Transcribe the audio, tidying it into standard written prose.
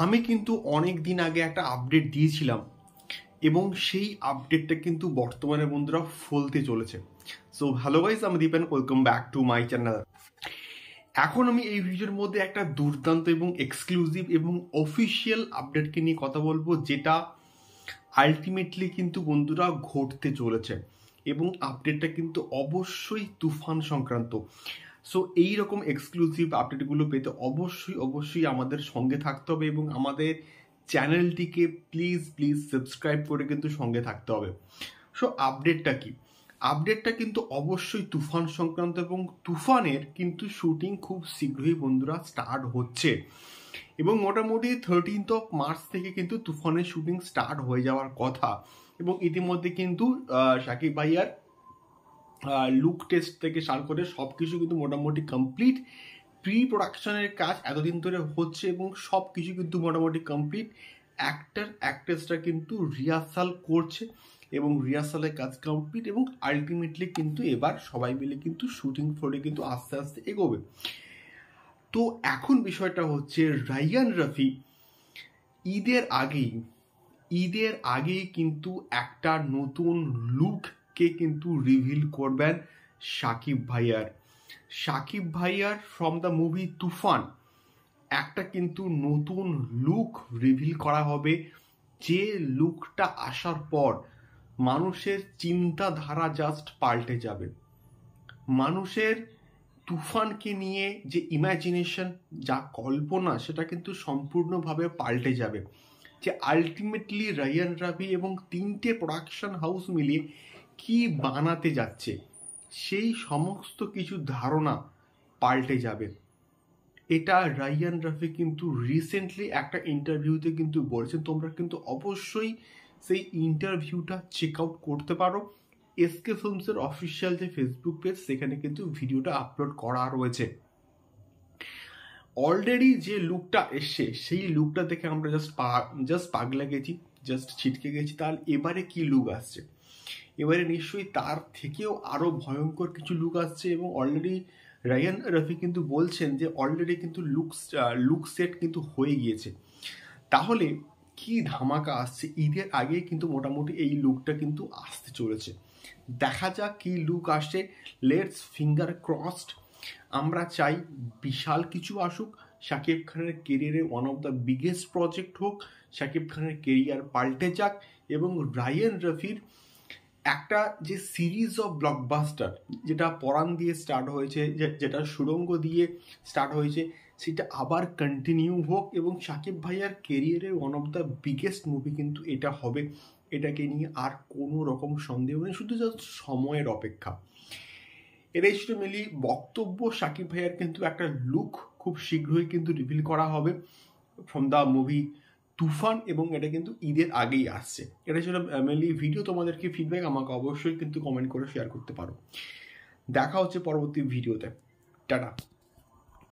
আমি কিন্তু অনেক দিন আগে একটা আপডেট দিয়েছিলাম এবং সেই আপডেটটা কিন্তু বর্তমানে বন্ধুরা ফলতে চলেছে। সো হ্যালো গাইস, আমি Dipen, welcome back to my channel. এখন আমি এই ভিডিওর মধ্যে একটা দুর্দান্ত এবং এক্সক্লুসিভ এবং অফিসিয়াল আপডেটকে নিয়ে কথা বলবো, যেটা আলটিমেটলি কিন্তু বন্ধুরা ঘটতে চলেছে এবং আপডেটটা কিন্তু অবশ্যই তুফান সংক্রান্ত। সো এইরকম এক্সক্লুসিভ আপডেটগুলো পেতে অবশ্যই আমাদের সঙ্গে থাকতে হবে এবং আমাদের চ্যানেলটিকে প্লিজ সাবস্ক্রাইব করে কিন্তু সঙ্গে থাকতে হবে। সো আপডেটটা কি? আপডেটটা কিন্তু অবশ্যই তুফান সংক্রান্ত এবং তুফানের কিন্তু শুটিং খুব শীঘ্রই বন্ধুরা স্টার্ট হচ্ছে এবং মোটামুটি 13 মার্চ থেকে কিন্তু তুফানের শুটিং স্টার্ট হয়ে যাওয়ার কথা। এবং ইতিমধ্যে কিন্তু শাকিব ভাইয়ার লুক টেস্ট থেকে স্টার্ট করে সব কিছু কিন্তু মোটামুটি কমপ্লিট। প্রি প্রোডাকশনের কাজ এতদিন ধরে হচ্ছে এবং সব কিছু কিন্তু মোটামুটি কমপ্লিট। অ্যাক্ট্রেসরা কিন্তু রিহার্সাল করছে এবং রিহার্সালের কাজ কমপ্লিট এবং আলটিমেটলি কিন্তু এবার সবাই মিলে কিন্তু শুটিং ফ্লোরে কিন্তু আস্তে আস্তে এগোবে। তো এখন বিষয়টা হচ্ছে, রায়ান রাফি ঈদের আগেই কিন্তু একটা নতুন লুককে কিন্তু রিভিল করবেন শাকিব ভাইয়ার ফ্রম দ্য মুভি তুফান। একটা কিন্তু নতুন লুক রিভিল করা হবে, যে লুকটা আসার পর মানুষের চিন্তাধারা জাস্ট পাল্টে যাবে। মানুষের তুফানকে নিয়ে যে ইমাজিনেশন, যা কল্পনা, সেটা কিন্তু সম্পূর্ণভাবে পাল্টে যাবে। যে আলটিমেটলি রায়ান রাফি এবং 3টে প্রোডাকশন হাউস মিলিয়ে কি বানাতে যাচ্ছে, সেই সমস্ত কিছু ধারণা পাল্টে যাবে। এটা রায়ান রাফি কিন্তু রিসেন্টলি একটা ইন্টারভিউতে কিন্তু বলেছেন। তোমরা কিন্তু অবশ্যই সেই ইন্টারভিউটা চেক আউট করতে পারো। এসকে ফিল্মসের অফিসিয়াল যে ফেসবুক পেজ, সেখানে কিন্তু ভিডিওটা আপলোড করা রয়েছে। অলরেডি যে লুকটা এসছে, সেই লুকটা দেখে আমরা জাস্ট পাগলা গেছি, জাস্ট ছিটকে গেছি। তাহলে এবারে কি লুক আসছে? এবারে নিশ্চয়ই তার থেকেও আরো ভয়ঙ্কর কিছু লুক আসছে এবং অলরেডি রায়ান রাফি কিন্তু বলছেন যে অলরেডি কিন্তু লুক সেট কিন্তু হয়ে গিয়েছে। তাহলে কি ধামাকা আসছে? ঈদের আগে কিন্তু মোটামুটি এই লুকটা কিন্তু আসতে চলেছে। দেখা যাক কি লুক আসছে। Let's finger crossed. আমরা চাই বিশাল কিছু আসুক, শাকিব খানের কেরিয়ারে one of the biggest project হোক, শাকিব খানের কেরিয়ার পাল্টে যাক এবং রায়ান রাফির একটা যে সিরিজ অফ ব্লকবাস্টার, যেটা পরাণ দিয়ে স্টার্ট হয়েছে, যেটা সুড়ঙ্গ দিয়ে স্টার্ট হয়েছে, সেটা আবার কন্টিনিউ হোক এবং শাকিব ভাইয়ার কেরিয়ারে one of the biggest movie কিন্তু এটা হবে। এটাকে নিয়ে আর কোনো রকম সন্দেহ নেই, শুধু জাস্ট সময়ের অপেক্ষা। এটাই ছিল মেনলি বক্তব্য। শাকিব ভাইয়ার কিন্তু একটা লুক খুব শীঘ্রই কিন্তু রিভিল করা হবে ফ্রম দ্য মুভি তুফান এবং এটা কিন্তু ঈদের আগেই আসছে। এটা ছিল মেনলি ভিডিও। তোমাদেরকে ফিডব্যাক আমাকে অবশ্যই কিন্তু কমেন্ট করে শেয়ার করতে পারো। দেখা হচ্ছে পরবর্তী ভিডিওতে। টাটা।